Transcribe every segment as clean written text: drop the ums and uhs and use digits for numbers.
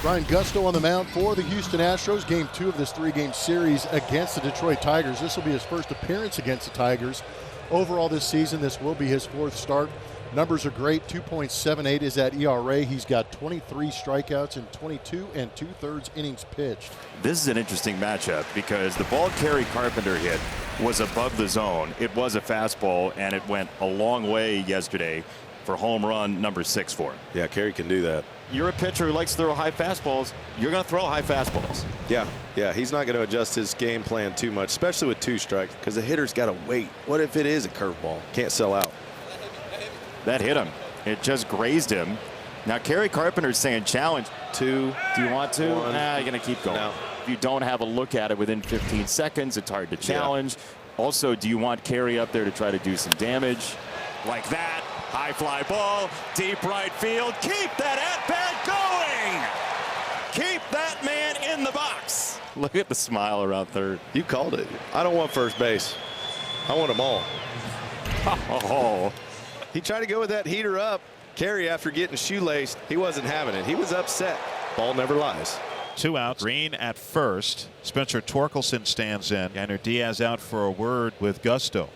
Ryan Gusto on the mound for the Houston Astros. Game 2 of this 3-game series against the Detroit Tigers. This will be his first appearance against the Tigers. Overall this season, this will be his 4th start. Numbers are great. 2.78 is that ERA. He's got 23 strikeouts in 22 2/3 innings pitched. This is an interesting matchup because the ball Kerry Carpenter hit was above the zone. It was a fastball, and it went a long way yesterday for home run number 6 for him. Yeah, Kerry can do that. You're a pitcher who likes to throw high fastballs. You're going to throw high fastballs. Yeah, he's not going to adjust his game plan too much, especially with 2 strikes, because the hitter's got to wait. What if it is a curveball? Can't sell out. That hit him. It just grazed him. Now Kerry Carpenter's saying challenge. 2. Do you want to? One. Nah, you're going to keep going. No. If you don't have a look at it within 15 seconds, it's hard to challenge. Yeah. Also, do you want Kerry up there to try to do some damage? Like that. High fly ball, deep right field. Keep that at-bat going. Keep that man in the box. Look at the smile around third. You called it. I don't want first base. I want them all. Oh. He tried to go with that heater up. Kerry, after getting shoelaced, he wasn't having it. He was upset. Ball never lies. 2 outs. Green at first. Spencer Torkelson stands in. Gainer Diaz out for a word with Gusto.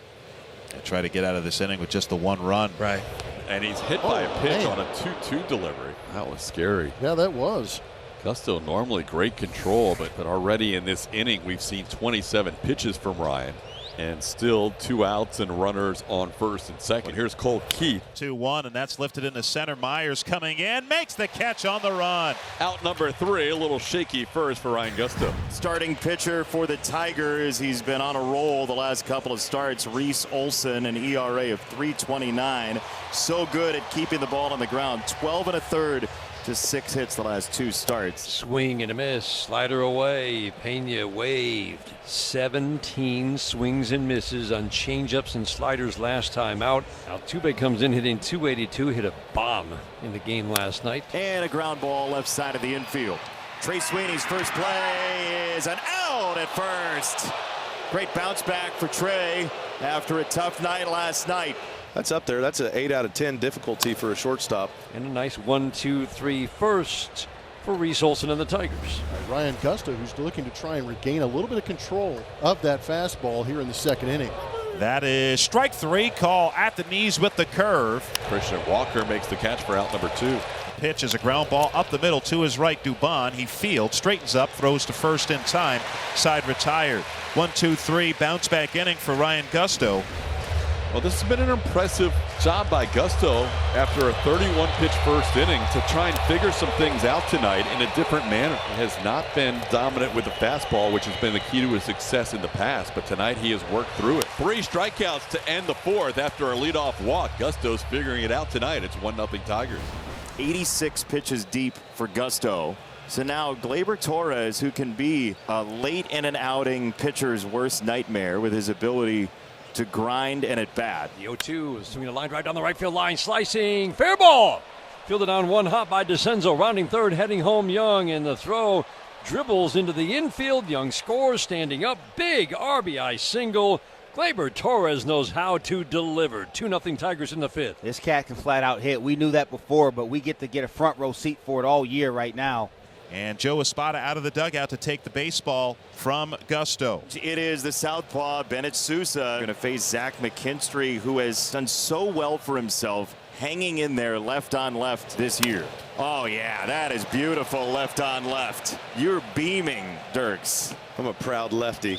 And try to get out of this inning with just the 1 run. Right. And he's hit by a pitch on a 2-2 delivery. That was scary. Yeah, that was. Gusto normally great control, but already in this inning we've seen 27 pitches from Ryan. And still 2 outs and runners on first and second. Here's Cole Keith. 2-1, and that's lifted into center. Myers coming in, makes the catch on the run. Out number 3, a little shaky first for Ryan Gusto. Starting pitcher for the Tigers. He's been on a roll the last couple of starts. Reese Olson, an ERA of 3.29. So good at keeping the ball on the ground. 12 1/3. Just 6 hits the last 2 starts. Swing and a miss. Slider away. Pena waved. 17 swings and misses on changeups and sliders last time out. Altuve comes in hitting .282. Hit a bomb in the game last night. And a ground ball left side of the infield. Trey Sweeney's first play is an out at first. Great bounce back for Trey after a tough night last night. That's up there. That's an 8 out of 10 difficulty for a shortstop. And a nice 1-2-3 first for Reese Olson and the Tigers. Ryan Gusto, who's looking to try and regain a little bit of control of that fastball here in the 2nd inning. That is strike 3, call at the knees with the curve. Christian Walker makes the catch for out number 2. Pitch is a ground ball up the middle to his right. Dubon, he fields, straightens up, throws to first in time. Side retired. 1-2-3 bounce back inning for Ryan Gusto. Well, this has been an impressive job by Gusto after a 31-pitch first inning to try and figure some things out tonight in a different manner. He has not been dominant with the fastball, which has been the key to his success in the past, but tonight he has worked through it. 3 strikeouts to end the 4th after a leadoff walk. Gusto's figuring it out tonight. It's 1-0 Tigers. 86 pitches deep for Gusto. So now Gleyber Torres, who can be a late in an outing pitcher's worst nightmare with his ability to grind and at bat. The 0-2 is swinging a line drive down the right field line, slicing, fair ball. Fielded on 1 hop by DeCenzo, rounding third, heading home Young, and the throw dribbles into the infield. Young scores, standing up, big RBI single. Gleyber Torres knows how to deliver. 2-0 Tigers in the 5th. This cat can flat out hit. We knew that before, but we get to get a front row seat for it all year right now. And Joe Espada out of the dugout to take the baseball from Gusto. It is the southpaw Bennett Sousa going to face Zach McKinstry, who has done so well for himself, hanging in there left on left this year. Oh yeah, that is beautiful left on left. You're beaming, Dirks. I'm a proud lefty.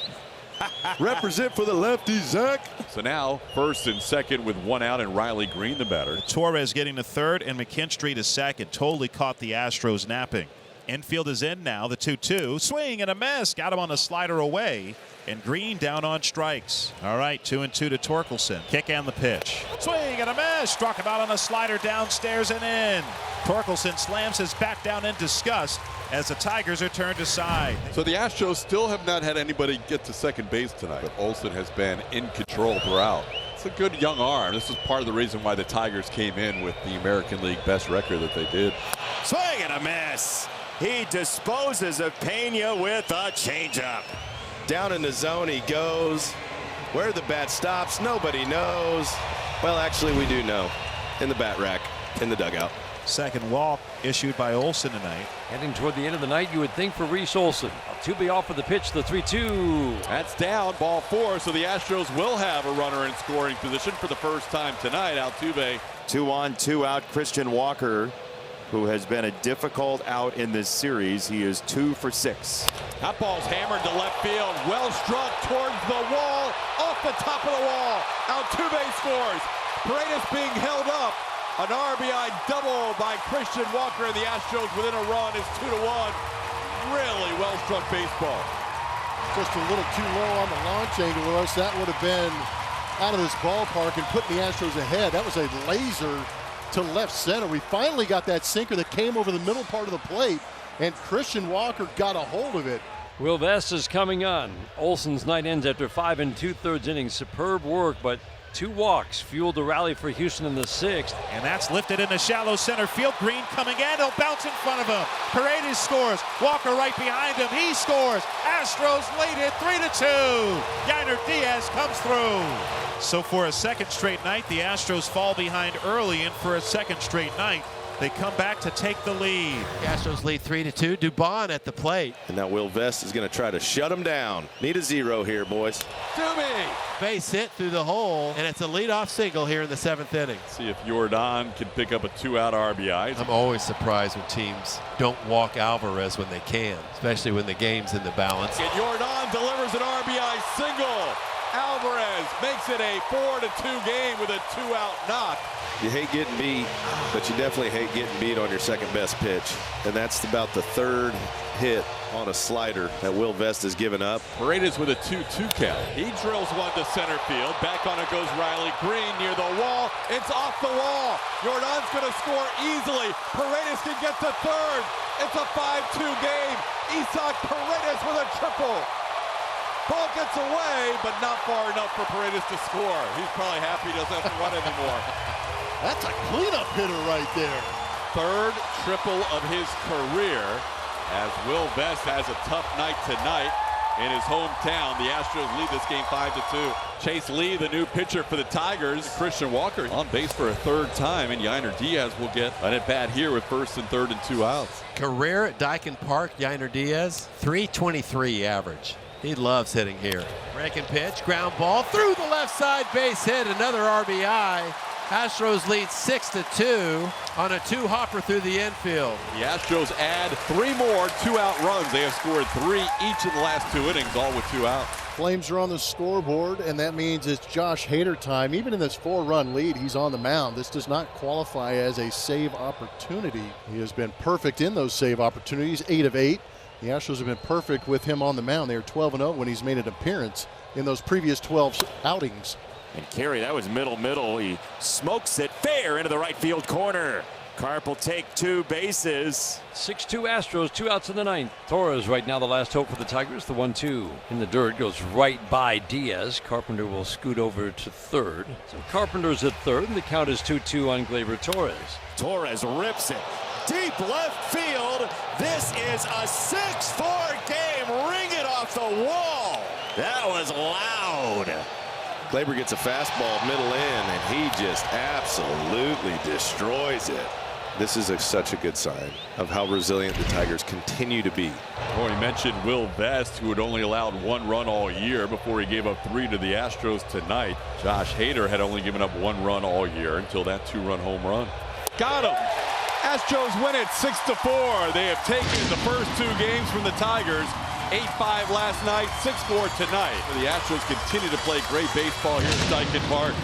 Represent for the lefty, Zach. So now first and second with 1 out and Riley Green the batter. Torres getting to third and McKinstry to second. Totally caught the Astros napping. Infield is in now. The 2-2. Swing and a miss. Got him on the slider away. And Green down on strikes. All right, 2-2 to Torkelson. Kick and the pitch. Swing and a miss. Struck him out on a slider downstairs and in. Torkelson slams his bat down in disgust as the Tigers are turned aside. So the Astros still have not had anybody get to second base tonight, but Olson has been in control throughout. It's a good young arm. This is part of the reason why the Tigers came in with the American League best record that they did. Swing and a miss. He disposes of Pena with a changeup. Down in the zone he goes. Where the bat stops, nobody knows. Well, actually, we do know. In the bat rack, in the dugout. Second walk issued by Olsen tonight. Heading toward the end of the night, you would think, for Reese Olson. Altuve off for the pitch, the 3-2. That's down, ball 4, so the Astros will have a runner in scoring position for the first time tonight. Altuve. 2 on, 2 out. Christian Walker, who has been a difficult out in this series. He is 2 for 6. That ball's hammered to left field. Well struck towards the wall. Off the top of the wall. Altuve scores. Paredes being held up. An RBI double by Christian Walker, and the Astros within a run is 2-1. Really well struck baseball. Just a little too low on the launch angle, or else that would have been out of this ballpark and putting the Astros ahead. That was a laser to left center. We finally got that sinker that came over the middle part of the plate, and Christian Walker got a hold of it. Will Vest is coming on. Olson's night ends after 5 2/3 innings. Superb work, but 2 walks fueled the rally for Houston in the 6th. And that's lifted into shallow center field. Green coming in. He'll bounce in front of him. Paredes scores. Walker right behind him. He scores. Astros lead it 3-2. Yainer Diaz comes through. So for a second straight night, the Astros fall behind early, and for a second straight night, they come back to take the lead. The Astros lead 3-2. Dubon at the plate. And now Will Vest is going to try to shut him down. Need a 0 here, boys. Dubie. Base hit through the hole, and it's a leadoff single here in the 7th inning. See if Jordan can pick up a 2-out RBI. I'm always surprised when teams don't walk Alvarez when they can, especially when the game's in the balance. And Jordan delivers an RBI single. Alvarez makes it a 4-2 game with a 2-out knock. You hate getting beat, but you definitely hate getting beat on your second best pitch. And that's about the 3rd hit on a slider that Will Vest has given up. Paredes with a 2-2 count. He drills one to center field. Back on it goes Riley Green near the wall. It's off the wall. Jordan's going to score easily. Paredes can get to 3rd. It's a 5-2 game. Isaac Paredes with a triple. Ball gets away, but not far enough for Paredes to score. He's probably happy he doesn't have to run anymore. That's a cleanup hitter right there. 3rd triple of his career, as Will Vest has a tough night tonight in his hometown. The Astros lead this game 5-2. Chase Lee, the new pitcher for the Tigers. Christian Walker on base for a 3rd time, and Yainer Diaz will get an at-bat here with 1st and 3rd and 2 outs. Career at Dyken Park, Yainer Diaz, 323 average. He loves hitting here. Breaking pitch, ground ball through the left side, base hit, another RBI. Astros lead 6-2 on a 2-hopper through the infield. The Astros add 3 more 2-out runs. They have scored 3 each in the last 2 innings, all with 2 outs. Flames are on the scoreboard, and that means it's Josh Hader time. Even in this 4-run lead, he's on the mound. This does not qualify as a save opportunity. He has been perfect in those save opportunities, 8 of 8. The Astros have been perfect with him on the mound. They are 12-0 when he's made an appearance in those previous 12 outings. And Carey, that was middle. He smokes it fair into the right field corner. Carp will take 2 bases. 6-2 Astros, 2 outs in the 9th. Torres right now the last hope for the Tigers. The 1-2 in the dirt goes right by Diaz. Carpenter will scoot over to 3rd. So Carpenter's at 3rd, and the count is 2-2 on Gleyber Torres. Torres rips it deep left field. This is a 6-4 game. Ring it off the wall. That was loud. Gleyber gets a fastball middle in, and he just absolutely destroys it. This is such a good sign of how resilient the Tigers continue to be. Well, he mentioned Will Vest, who had only allowed 1 run all year before he gave up 3 to the Astros tonight. Josh Hader had only given up 1 run all year until that 2-run home run. Got him! Astros win it 6-4. They have taken the first 2 games from the Tigers. 8-5 last night, 6-4 tonight. The Astros continue to play great baseball here at Dyken Park.